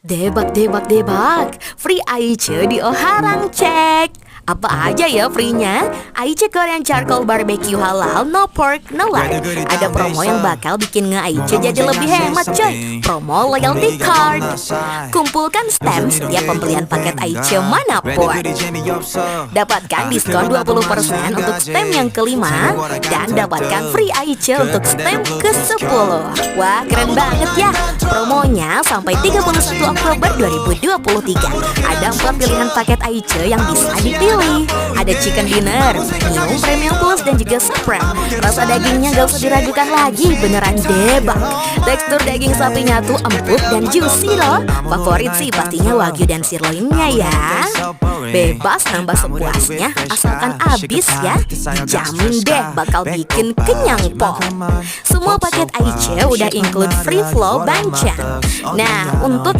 Debak. Free Aice di Oharang cek. Apa aja ya free-nya? Aice Korean Charcoal Barbecue Halal, no pork, no lard. Ada promo yang bakal bikin nge-Aice jadi lebih hemat coy. Promo loyalty card. Kumpulkan stem setiap pembelian paket Aice manapun. Dapatkan diskon 20% untuk stem yang kelima. Dan dapatkan free Aice untuk stem ke-10. Wah, keren banget ya. Promonya sampai 31 Oktober 2023. Ada 4 pilihan paket Aice yang bisa dipilih. Ada chicken dinner, minum premium plus dan juga supreme. Rasa dagingnya gak usah diragukan lagi, beneran debak. Tekstur daging sapinya tuh empuk dan juicy loh. Favorit sih pastinya wagyu dan sirloinnya ya. Bebas nambah sepuasnya, asalkan habis ya. Jamin deh bakal bikin kenyang po. Semua paket Aice udah include free flow banchan. Nah, untuk